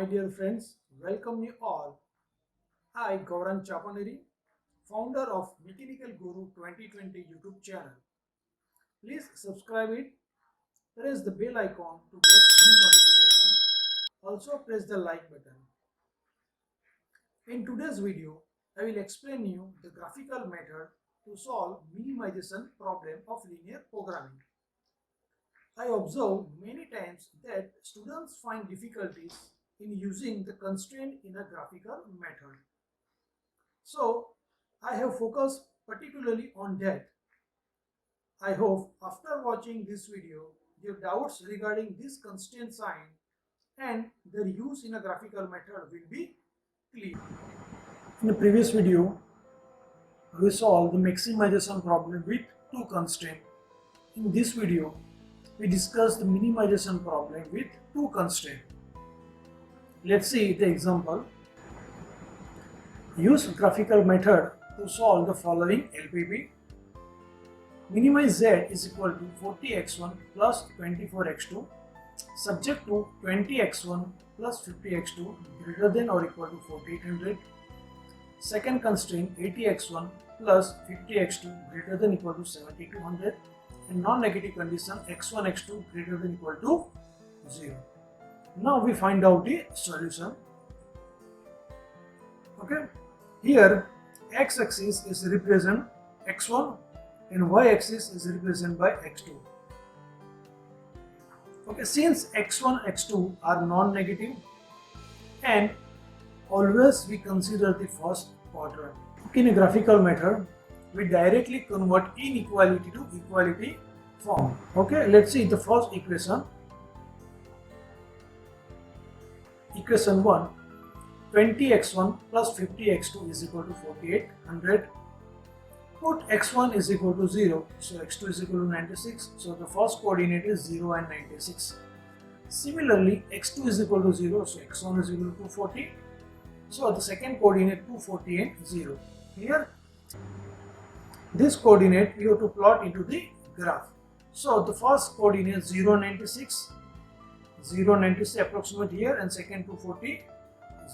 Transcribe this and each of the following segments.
My dear friends, welcome you all. I, Gaurang Chapaneri, founder of Mechanical Guru 2020 YouTube channel. Please subscribe it, press the bell icon to get new notification. Also press the like button. In today's video, I will explain you the graphical method to solve minimization problem of linear programming. I observe many times that students find difficulties in using the constraint in a graphical method. So I have focused particularly on that. I hope after watching this video, your doubts regarding this constraint sign and their use in a graphical method will be clear. In the previous video, we solved the maximization problem with two constraints. In this video, we discussed the minimization problem with two constraints. Let's see the example. Use graphical method to solve the following LPP. Minimize z is equal to 40x1 plus 24x2 subject to 20x1 plus 50x2 greater than or equal to 4800. Second constraint 80x1 plus 50x2 greater than or equal to 7200 and non-negative condition x1 x2 greater than or equal to 0. Now we find out the solution. Okay, here x-axis is represent x1 and y-axis is represented by x2. Okay, since x1 x2 are non-negative and always we consider the first quadrant. In a graphical method, we directly convert inequality to equality form. Okay, let's see the first equation. Equation 1, 20x1 plus 50x2 is equal to 4800. Put x1 is equal to 0, so x2 is equal to 96, so the first coordinate is 0 and 96. Similarly, x2 is equal to 0, so x1 is equal to 240, so the second coordinate 240 and 0. Here, this coordinate we have to plot into the graph. So the first coordinate 0, 96, 0, 96 approximate here and second 240,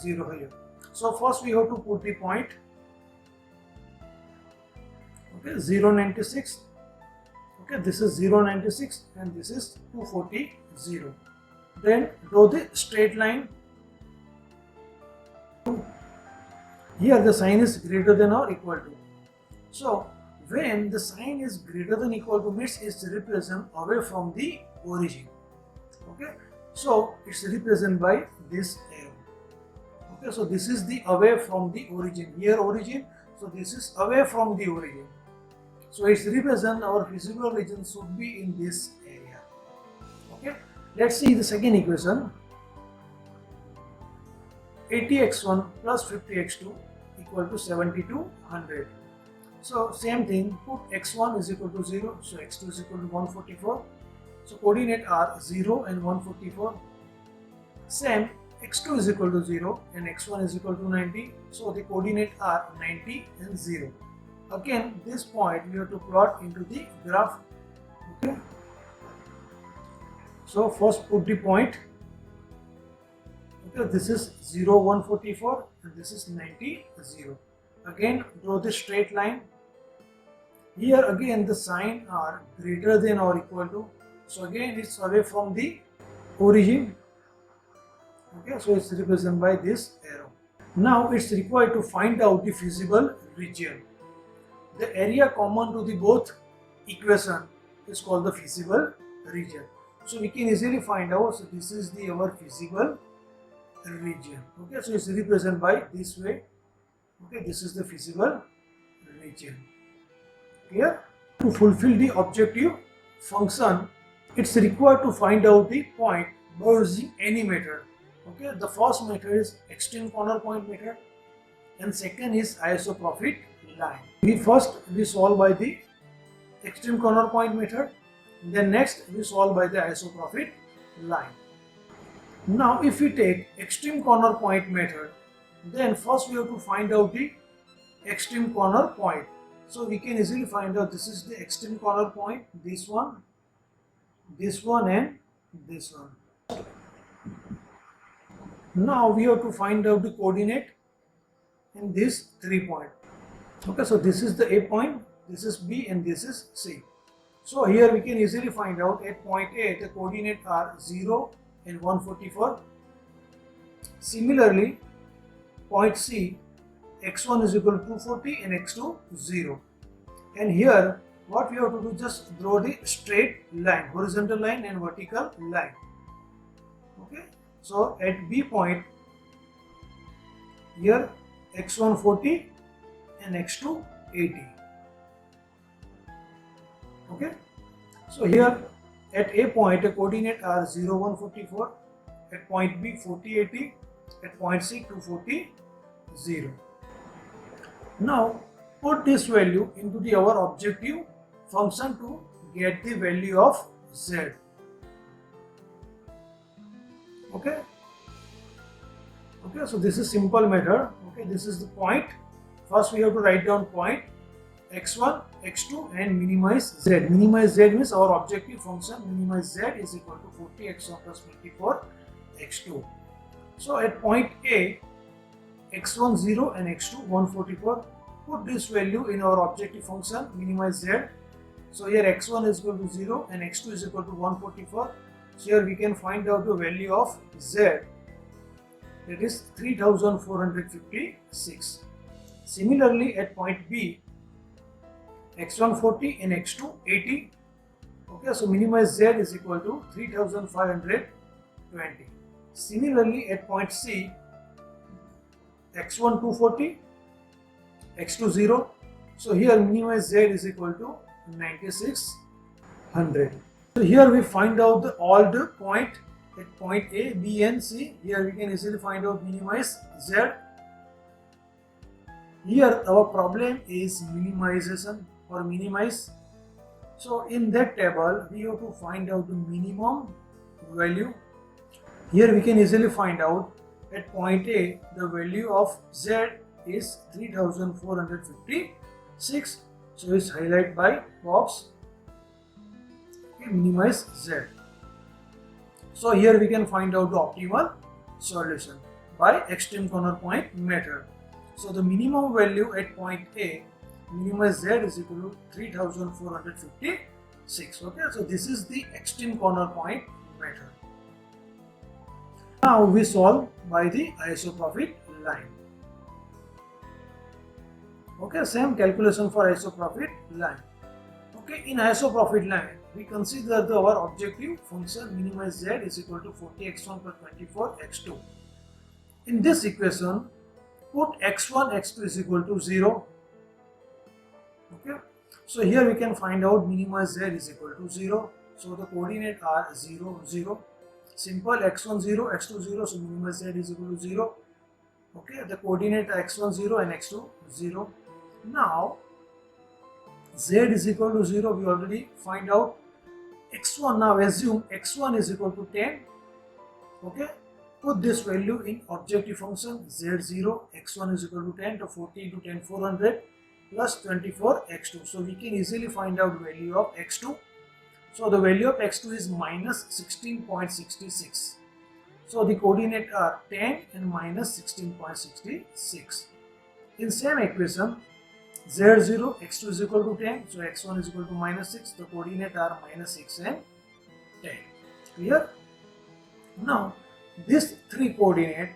0 here. So first we have to put the point. Okay, 0, 96. Okay, this is 0, 96 and this is 240, 0. Then draw the straight line. Here the sign is greater than or equal to. So when the sign is greater than equal to means it's represent away from the origin. Okay, so it's represented by this arrow. Okay, so this is the away from the origin. Here origin, so this is away from the origin. So it's represent our feasible region should be in this area. Okay, let's see the second equation. 80x1 plus 50x2 equal to 7200. So same thing, put x1 is equal to 0, so x2 is equal to 144. So coordinate are 0 and 144. Same, x2 is equal to 0 and x1 is equal to 90. So the coordinate are 90 and 0. Again, this point we have to plot into the graph. Okay. So first put the point. Okay, this is 0, 144 and this is 90, 0. Again, draw the straight line. Here again the sign are greater than or equal to. So again it's away from the origin. Okay, so it's represented by this arrow. Now it's required to find out the feasible region. The area common to the both equation is called the feasible region. So we can easily find out, so this is the our feasible region. Okay, so it's represented by this way. Okay, this is the feasible region. Clear? To fulfill the objective function, it's required to find out the point by using any method. Okay, the first method is extreme corner point method and second is isoprophet line. We solve by the extreme corner point method, then next we solve by the isoprophet line. Now if we take extreme corner point method, then first we have to find out the extreme corner point. So we can easily find out this is the extreme corner point, this one and this one. Now we have to find out the coordinate in these 3 points. Okay, so this is the A point, this is B, and this is C. So here we can easily find out at point A the coordinates are 0 and 144. Similarly, point C, x1 is equal to 240 and x2 0. And here what we have to do, just draw the straight line, horizontal line and vertical line. Okay, so at B point, here x1 40 and x2 80. Okay, so here at A point the coordinates are 0 144, at point B 40 80, at point C 240 0. Now put this value into our objective function to get the value of z. Okay, so this is simple method. Okay, this is the point. First we have to write down point x1, x2 and minimize z. Minimize z means our objective function minimize z is equal to 40 x1 plus 24 x2. So at point A, x1 0 and x2 144. Put this value in our objective function minimize z. So here x1 is equal to 0 and x2 is equal to 144. So here we can find out the value of z, that is 3456. Similarly at point B, x1 40 and x2 80. Okay, so minimize z is equal to 3520. Similarly at point C, x1 240, x2 0. So here minimize z is equal to 9600. So here we find out all the point at point A, B and C. Here we can easily find out minimize z. Here our problem is minimization or minimize. So in that table we have to find out the minimum value. Here we can easily find out at point A the value of z is 3456. So it's highlighted by box. Okay, minimize z. So here we can find out the optimal solution by extreme corner point method. So the minimum value at point A, minimize z is equal to 3456. Okay, so this is the extreme corner point method. Now we solve by the isopropyl line. Okay, same calculation for isopropyl line. Okay, in isopropyl line, we consider our objective function minimize z is equal to 40x1 plus 24x2. In this equation, put x1, x2 is equal to 0. Okay, so here we can find out minimize z is equal to 0. So the coordinates are 0, 0. Simple, x1 0, x2 0, so minimize z is equal to 0. Okay, the coordinate are x1 0 and x2 0. Now z is equal to 0, we already find out. X1, now assume x1 is equal to 10. Okay, put this value in objective function z0, x1 is equal to 10, so 40 into 10 400 plus 24 x2. So we can easily find out value of x2. So the value of x2 is minus 16.66. So the coordinates are 10 and minus 16.66. In same equation, z0, x2 is equal to 10, so x1 is equal to minus 6. The coordinates are minus 6 and 10. Clear? Now these three coordinates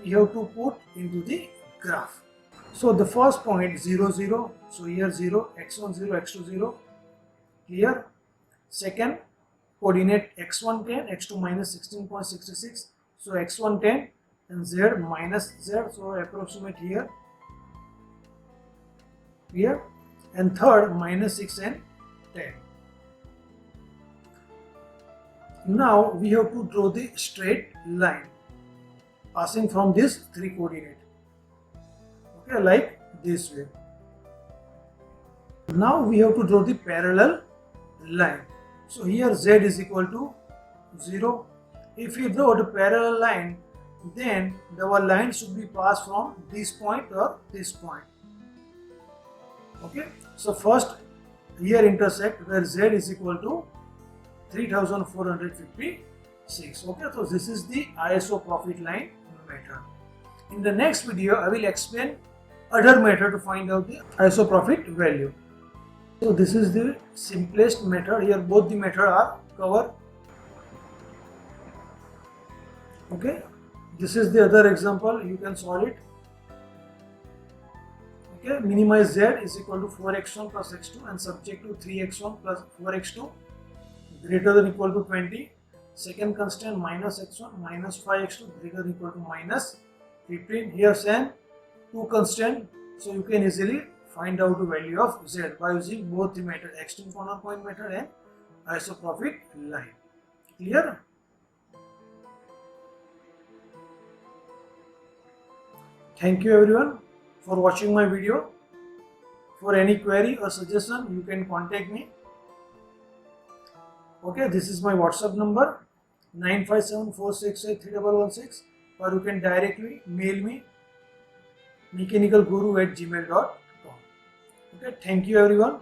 we have to put into the graph. So the first point 0 0, so here 0, x1 0, x2 0. Clear? Second coordinate x1 10, x2 minus 16.66, so x1 10 and z minus z, so approximate here. Clear? And third minus 6 and 10. Now we have to draw the straight line passing from this three coordinate. Okay, like this way. Now we have to draw the parallel line. So here z is equal to 0. If we draw the parallel line, then our line should be passed from this point or this point. Okay, so first here intersect where z is equal to 3456. Okay, so this is the isopropyl line method. In the next video, I will explain other method to find out the isoprofit value. So this is the simplest method. Here both the method are covered. Okay, this is the other example. You can solve it. Okay, minimize z is equal to 4x1 plus x2 and subject to 3x1 plus 4x2 greater than equal to 20. Second constant minus x1 minus 5x2 greater than equal to minus 15. Here same two constant, so you can easily find out the value of z by using both the method, extreme corner point method and isoprofit line. Clear? Thank you everyone for watching my video. For any query or suggestion, you can contact me. Okay, this is my WhatsApp number 9574683116, or you can directly mail me mechanicalguru@gmail.com. Okay, thank you everyone.